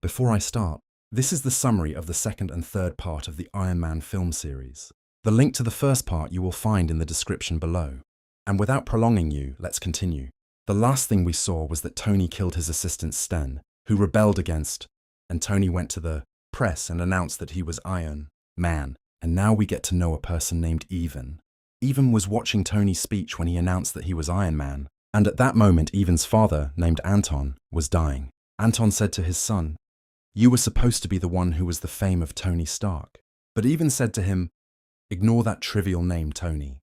Before I start, this is the summary of the second and third part of the Iron Man film series. The link to the first part you will find in the description below. And without prolonging you, let's continue. The last thing we saw was that Tony killed his assistant Sten, who rebelled against, and Tony went to the press and announced that he was Iron Man. And now we get to know a person named Ivan. Ivan was watching Tony's speech when he announced that he was Iron Man. And at that moment, Ivan's father, named Anton, was dying. Anton said to his son, "You were supposed to be the one who was the fame of Tony Stark." But Ivan said to him, "Ignore that trivial name, Tony."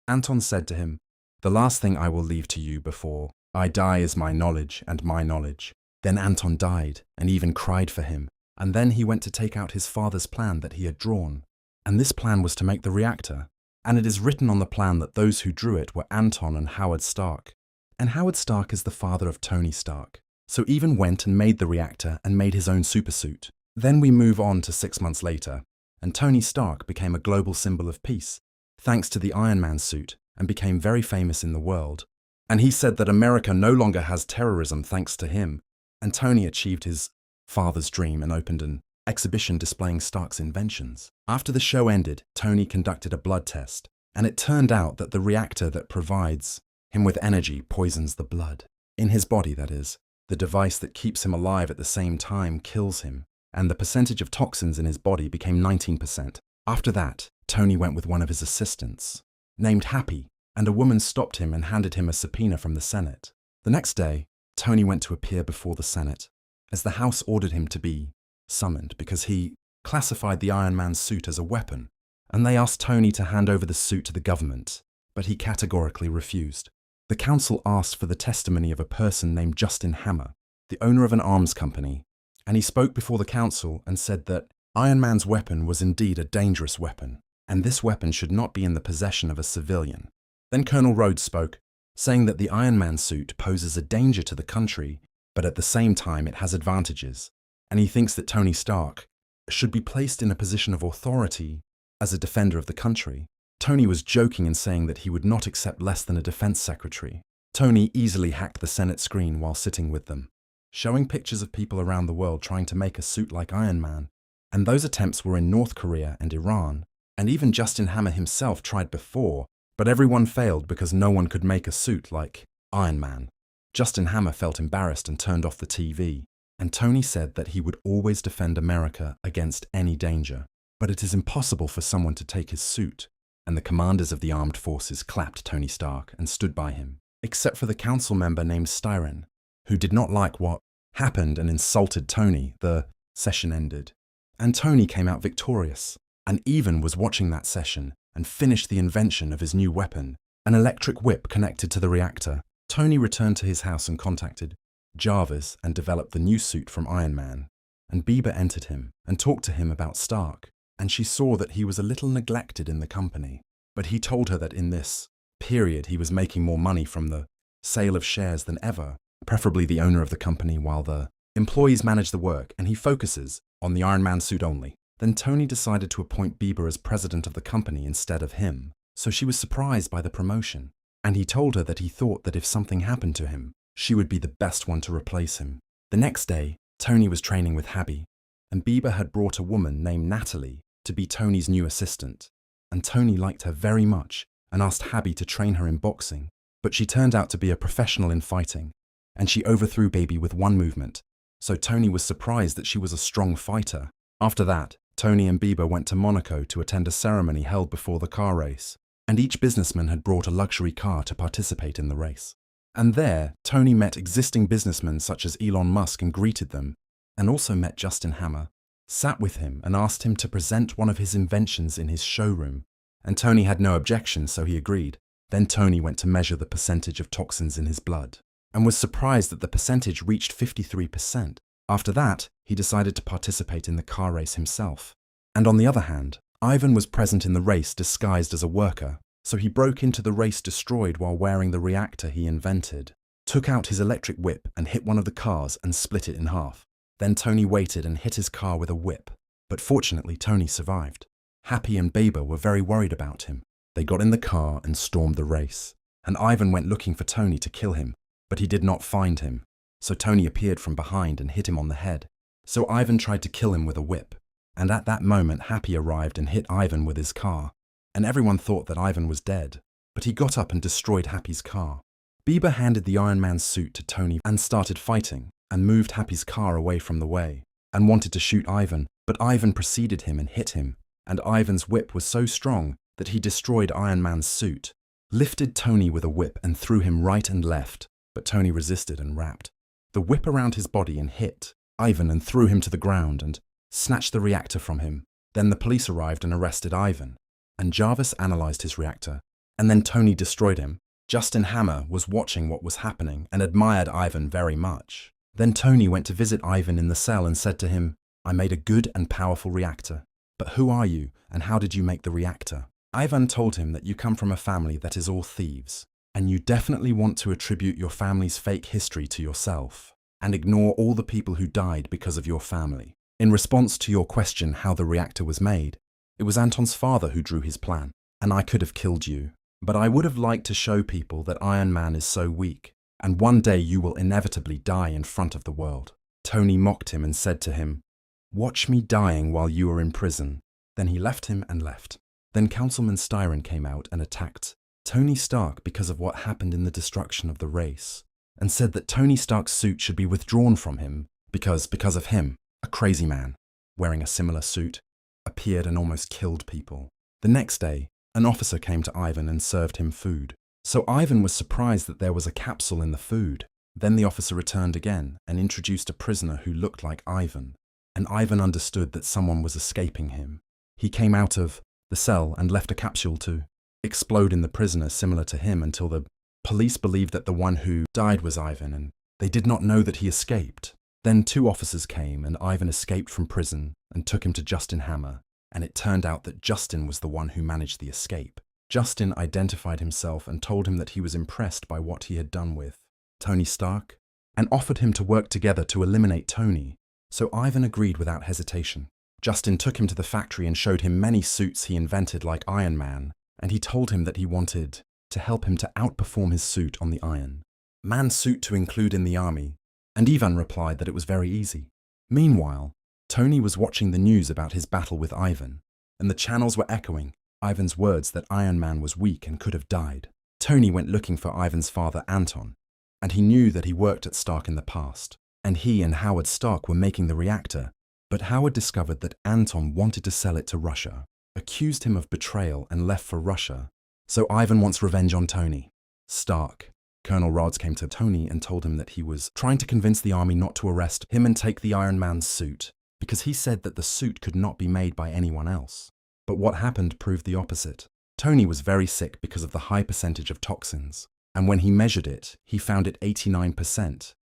Anton said to him, "The last thing I will leave to you before I die is my knowledge and my knowledge." Then Anton died, and Ivan cried for him. And then he went to take out his father's plan that he had drawn. And this plan was to make the reactor. And it is written on the plan that those who drew it were Anton and Howard Stark. And Howard Stark is the father of Tony Stark. So Ivan went and made the reactor and made his own supersuit. Then we move on to 6 months later, and Tony Stark became a global symbol of peace, thanks to the Iron Man suit, and became very famous in the world. And he said that America no longer has terrorism thanks to him. And Tony achieved his father's dream and opened an exhibition displaying Stark's inventions. After the show ended, Tony conducted a blood test, and it turned out that the reactor that provides him with energy poisons the blood. In his body, that is. The device that keeps him alive at the same time kills him, and the percentage of toxins in his body became 19%. After that, Tony went with one of his assistants, named Happy, and a woman stopped him and handed him a subpoena from the Senate. The next day, Tony went to appear before the Senate, as the House ordered him to be summoned because he classified the Iron Man suit as a weapon, and they asked Tony to hand over the suit to the government, but he categorically refused. The council asked for the testimony of a person named Justin Hammer, the owner of an arms company, and he spoke before the council and said that Iron Man's weapon was indeed a dangerous weapon, and this weapon should not be in the possession of a civilian. Then Colonel Rhodes spoke, saying that the Iron Man suit poses a danger to the country, but at the same time it has advantages, and he thinks that Tony Stark should be placed in a position of authority as a defender of the country. Tony was joking in saying that he would not accept less than a defense secretary. Tony easily hacked the Senate screen while sitting with them, showing pictures of people around the world trying to make a suit like Iron Man. And those attempts were in North Korea and Iran, and even Justin Hammer himself tried before, but everyone failed because no one could make a suit like Iron Man. Justin Hammer felt embarrassed and turned off the TV, and Tony said that he would always defend America against any danger. But it is impossible for someone to take his suit, and the commanders of the armed forces clapped Tony Stark and stood by him, except for the council member named Styron, who did not like what happened and insulted Tony. The session ended, and Tony came out victorious, and Ivan was watching that session and finished the invention of his new weapon, an electric whip connected to the reactor. Tony returned to his house and contacted Jarvis and developed the new suit from Iron Man, and Bieber entered him and talked to him about Stark, and she saw that he was a little neglected in the company, but he told her that in this period he was making more money from the sale of shares than ever, preferably the owner of the company, while the employees manage the work and he focuses on the Iron Man suit only. Then Tony decided to appoint Bieber as president of the company instead of him, so she was surprised by the promotion, and he told her that he thought that if something happened to him, she would be the best one to replace him. The next day, Tony was training with Happy, and Bieber had brought a woman named Natalie to be Tony's new assistant, and Tony liked her very much and asked Happy to train her in boxing, but she turned out to be a professional in fighting, and she overthrew Baby with one movement, so Tony was surprised that she was a strong fighter. After that, Tony and Bieber went to Monaco to attend a ceremony held before the car race, and each businessman had brought a luxury car to participate in the race. And there, Tony met existing businessmen such as Elon Musk and greeted them, and also met Justin Hammer, sat with him and asked him to present one of his inventions in his showroom, and Tony had no objection, so he agreed. Then Tony went to measure the percentage of toxins in his blood, and was surprised that the percentage reached 53%. After that, he decided to participate in the car race himself. And on the other hand, Ivan was present in the race disguised as a worker, so he broke into the race destroyed while wearing the reactor he invented, took out his electric whip and hit one of the cars and split it in half. Then Tony waited and hit his car with a whip, but fortunately Tony survived. Happy and Bieber were very worried about him. They got in the car and stormed the race, and Ivan went looking for Tony to kill him, but he did not find him, so Tony appeared from behind and hit him on the head. So Ivan tried to kill him with a whip. And at that moment, Happy arrived and hit Ivan with his car. And everyone thought that Ivan was dead. But he got up and destroyed Happy's car. Bieber handed the Iron Man suit to Tony and started fighting, and moved Happy's car away from the way, and wanted to shoot Ivan, but Ivan preceded him and hit him, and Ivan's whip was so strong that he destroyed Iron Man's suit, lifted Tony with a whip and threw him right and left, but Tony resisted and wrapped the whip around his body and hit Ivan and threw him to the ground and snatched the reactor from him. Then the police arrived and arrested Ivan, and Jarvis analyzed his reactor, and then Tony destroyed him. Justin Hammer was watching what was happening and admired Ivan very much. Then Tony went to visit Ivan in the cell and said to him, "I made a good and powerful reactor. But who are you, and how did you make the reactor?" Ivan told him that you come from a family that is all thieves, and you definitely want to attribute your family's fake history to yourself, and ignore all the people who died because of your family. In response to your question how the reactor was made, it was Anton's father who drew his plan, and I could have killed you. But I would have liked to show people that Iron Man is so weak, and one day you will inevitably die in front of the world. Tony mocked him and said to him, "Watch me dying while you are in prison." Then he left him and left. Then Councilman Styron came out and attacked Tony Stark because of what happened in the destruction of the race, and said that Tony Stark's suit should be withdrawn from him because of him, a crazy man, wearing a similar suit, appeared and almost killed people. The next day, an officer came to Ivan and served him food. So Ivan was surprised that there was a capsule in the food. Then the officer returned again and introduced a prisoner who looked like Ivan, and Ivan understood that someone was escaping him. He came out of the cell and left a capsule to explode in the prisoner similar to him until the police believed that the one who died was Ivan, and they did not know that he escaped. Then 2 officers came and Ivan escaped from prison and took him to Justin Hammer, and it turned out that Justin was the one who managed the escape. Justin identified himself and told him that he was impressed by what he had done with Tony Stark, and offered him to work together to eliminate Tony. So Ivan agreed without hesitation. Justin took him to the factory and showed him many suits he invented like Iron Man, and he told him that he wanted to help him to outperform his suit on the Iron Man suit to include in the army, and Ivan replied that it was very easy. Meanwhile, Tony was watching the news about his battle with Ivan, and the channels were echoing Ivan's words that Iron Man was weak and could have died. Tony went looking for Ivan's father, Anton, and he knew that he worked at Stark in the past, and he and Howard Stark were making the reactor, but Howard discovered that Anton wanted to sell it to Russia, accused him of betrayal and left for Russia. So Ivan wants revenge on Tony Stark. Colonel Rhodes came to Tony and told him that he was trying to convince the army not to arrest him and take the Iron Man's suit, because he said that the suit could not be made by anyone else. But what happened proved the opposite. Tony was very sick because of the high percentage of toxins, and when he measured it, he found it 89%,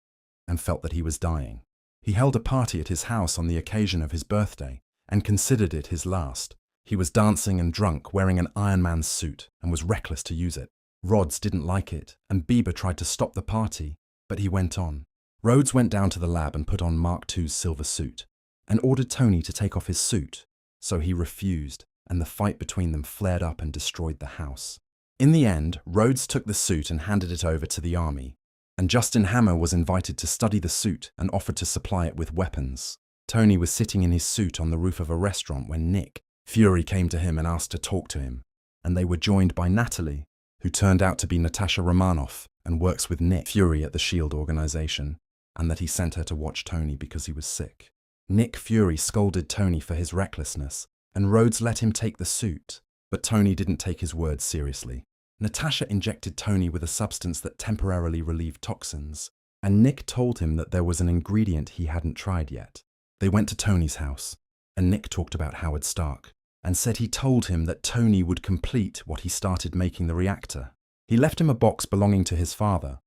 and felt that he was dying. He held a party at his house on the occasion of his birthday, and considered it his last. He was dancing and drunk, wearing an Iron Man suit, and was reckless to use it. Rhodes didn't like it, and Bieber tried to stop the party, but he went on. Rhodes went down to the lab and put on Mark II's silver suit, and ordered Tony to take off his suit, so he refused, and the fight between them flared up and destroyed the house. In the end, Rhodes took the suit and handed it over to the army, and Justin Hammer was invited to study the suit and offered to supply it with weapons. Tony was sitting in his suit on the roof of a restaurant when Nick Fury came to him and asked to talk to him, and they were joined by Natalie, who turned out to be Natasha Romanoff and works with Nick Fury at the S.H.I.E.L.D. organization, and that he sent her to watch Tony because he was sick. Nick Fury scolded Tony for his recklessness, and Rhodes let him take the suit, but Tony didn't take his words seriously. Natasha injected Tony with a substance that temporarily relieved toxins, and Nick told him that there was an ingredient he hadn't tried yet. They went to Tony's house, and Nick talked about Howard Stark, and said he told him that Tony would complete what he started making the reactor. He left him a box belonging to his father,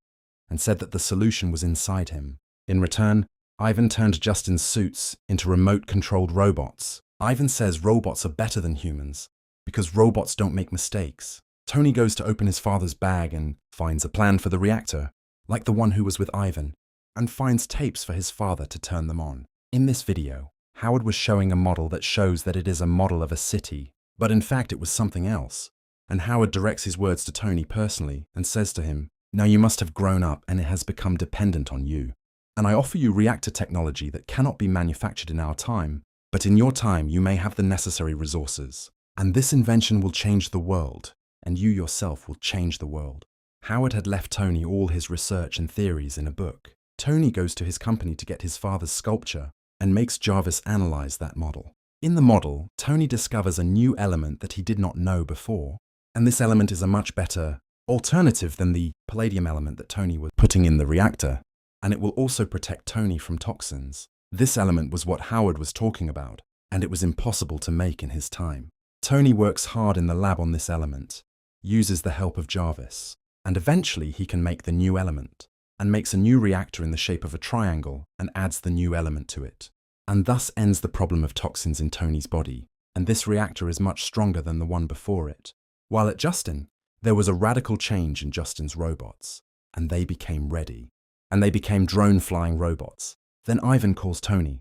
and said that the solution was inside him. In return, Ivan turned Justin's suits into remote-controlled robots. Ivan says robots are better than humans, because robots don't make mistakes. Tony goes to open his father's bag and finds a plan for the reactor, like the one who was with Ivan, and finds tapes for his father to turn them on. In this video, Howard was showing a model that shows that it is a model of a city, but in fact it was something else. And Howard directs his words to Tony personally and says to him, "Now you must have grown up and it has become dependent on you. and I offer you reactor technology that cannot be manufactured in our time, but in your time you may have the necessary resources. And this invention will change the world, and you yourself will change the world. Howard had left Tony all his research and theories in a book. Tony goes to his company to get his father's sculpture and makes Jarvis analyze that model. In the model, Tony discovers a new element that he did not know before, and this element is a much better alternative than the palladium element that Tony was putting in the reactor, and it will also protect Tony from toxins. This element was what Howard was talking about, and it was impossible to make in his time. Tony works hard in the lab on this element, uses the help of Jarvis, and eventually he can make the new element, and makes a new reactor in the shape of a triangle and adds the new element to it. And thus ends the problem of toxins in Tony's body, and this reactor is much stronger than the one before it. While at Justin, there was a radical change in Justin's robots, and they became ready. And they became drone-flying robots. Then Ivan calls Tony.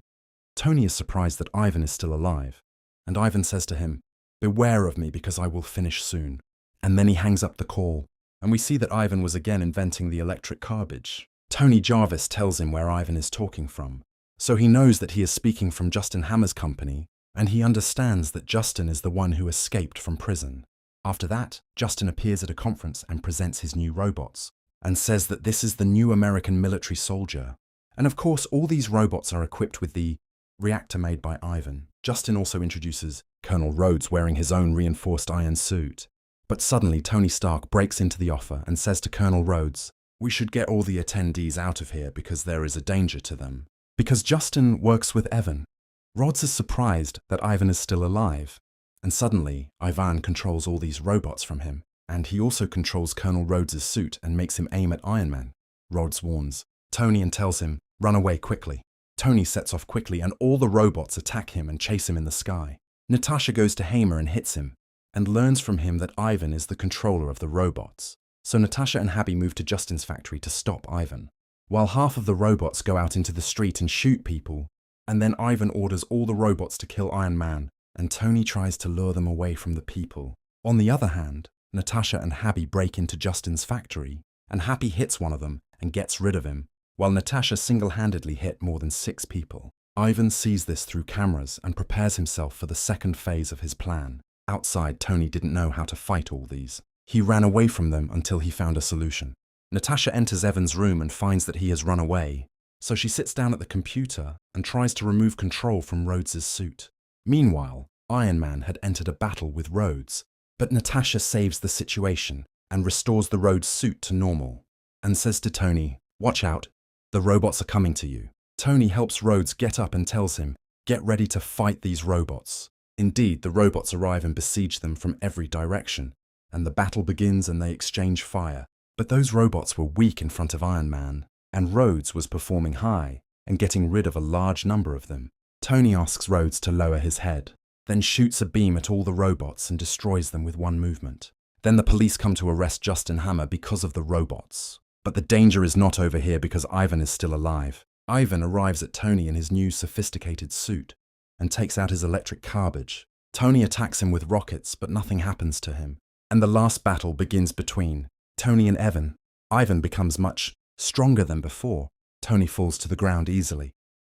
Tony is surprised that Ivan is still alive, and Ivan says to him, "Beware of me because I will finish soon." And then he hangs up the call, and we see that Ivan was again inventing the electric garbage. Tony Jarvis tells him where Ivan is talking from, so he knows that he is speaking from Justin Hammer's company, and he understands that Justin is the one who escaped from prison. After that, Justin appears at a conference and presents his new robots, and says that this is the new American military soldier. And of course, all these robots are equipped with the reactor made by Ivan. Justin also introduces Colonel Rhodes wearing his own reinforced iron suit. But suddenly, Tony Stark breaks into the offer and says to Colonel Rhodes, "We should get all the attendees out of here because there is a danger to them." Because Justin works with Evan. Rhodes is surprised that Ivan is still alive, and suddenly, Ivan controls all these robots from him, and he also controls Colonel Rhodes' suit and makes him aim at Iron Man. Rhodes warns Tony and tells him, "Run away quickly." Tony sets off quickly and all the robots attack him and chase him in the sky. Natasha goes to Hamer and hits him, and learns from him that Ivan is the controller of the robots. So Natasha and Happy move to Justin's factory to stop Ivan, while half of the robots go out into the street and shoot people, and then Ivan orders all the robots to kill Iron Man, and Tony tries to lure them away from the people. On the other hand, Natasha and Happy break into Justin's factory, and Happy hits one of them and gets rid of him, while Natasha single-handedly hit more than 6 people. Ivan sees this through cameras and prepares himself for the second phase of his plan. Outside, Tony didn't know how to fight all these. He ran away from them until he found a solution. Natasha enters Evan's room and finds that he has run away, so she sits down at the computer and tries to remove control from Rhodes' suit. Meanwhile, Iron Man had entered a battle with Rhodes, but Natasha saves the situation and restores the Rhodes suit to normal, and says to Tony, "Watch out, the robots are coming to you." Tony helps Rhodes get up and tells him, "Get ready to fight these robots." Indeed, the robots arrive and besiege them from every direction, and the battle begins and they exchange fire. But those robots were weak in front of Iron Man, and Rhodes was performing high and getting rid of a large number of them. Tony asks Rhodes to lower his head, then shoots a beam at all the robots and destroys them with one movement. Then the police come to arrest Justin Hammer because of the robots. But the danger is not over here because Ivan is still alive. Ivan arrives at Tony in his new sophisticated suit and takes out his electric garbage. Tony attacks him with rockets, but nothing happens to him. And the last battle begins between Tony and Evan. Ivan becomes much stronger than before. Tony falls to the ground easily.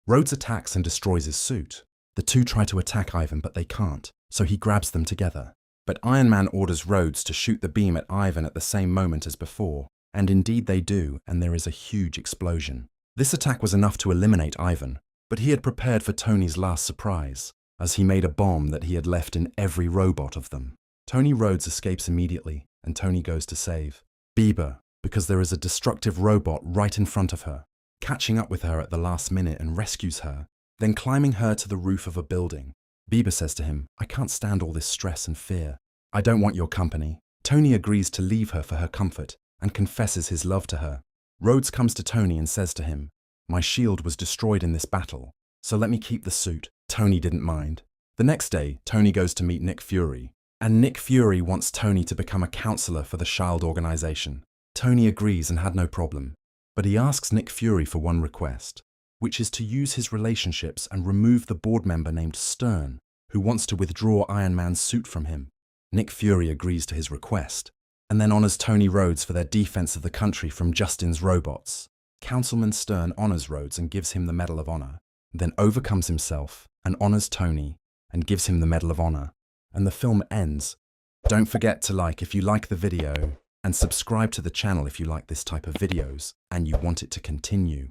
Rhodes attacks and destroys his suit. The two try to attack Ivan, but they can't, so he grabs them together. But Iron Man orders Rhodes to shoot the beam at Ivan at the same moment as before, and indeed they do, and there is a huge explosion. This attack was enough to eliminate Ivan, but he had prepared for Tony's last surprise, as he made a bomb that he had left in every robot of them. Tony Rhodes escapes immediately, and Tony goes to save Bieber, because there is a destructive robot right in front of her, catching up with her at the last minute and rescues her, then climbing her to the roof of a building. Bieber says to him, "I can't stand all this stress and fear. I don't want your company." Tony agrees to leave her for her comfort and confesses his love to her. Rhodes comes to Tony and says to him, "My shield was destroyed in this battle, so let me keep the suit." Tony didn't mind. The next day, Tony goes to meet Nick Fury, and Nick Fury wants Tony to become a counselor for the SHIELD organization. Tony agrees and had no problem, but he asks Nick Fury for one request, which is to use his relationships and remove the board member named Stern, who wants to withdraw Iron Man's suit from him. Nick Fury agrees to his request, and then honors Tony Rhodes for their defense of the country from Justin's robots. Councilman Stern honors Rhodes and gives him the Medal of Honor, then overcomes himself and honors Tony and gives him the Medal of Honor, and the film ends. Don't forget to like if you like the video and subscribe to the channel if you like this type of videos and you want it to continue.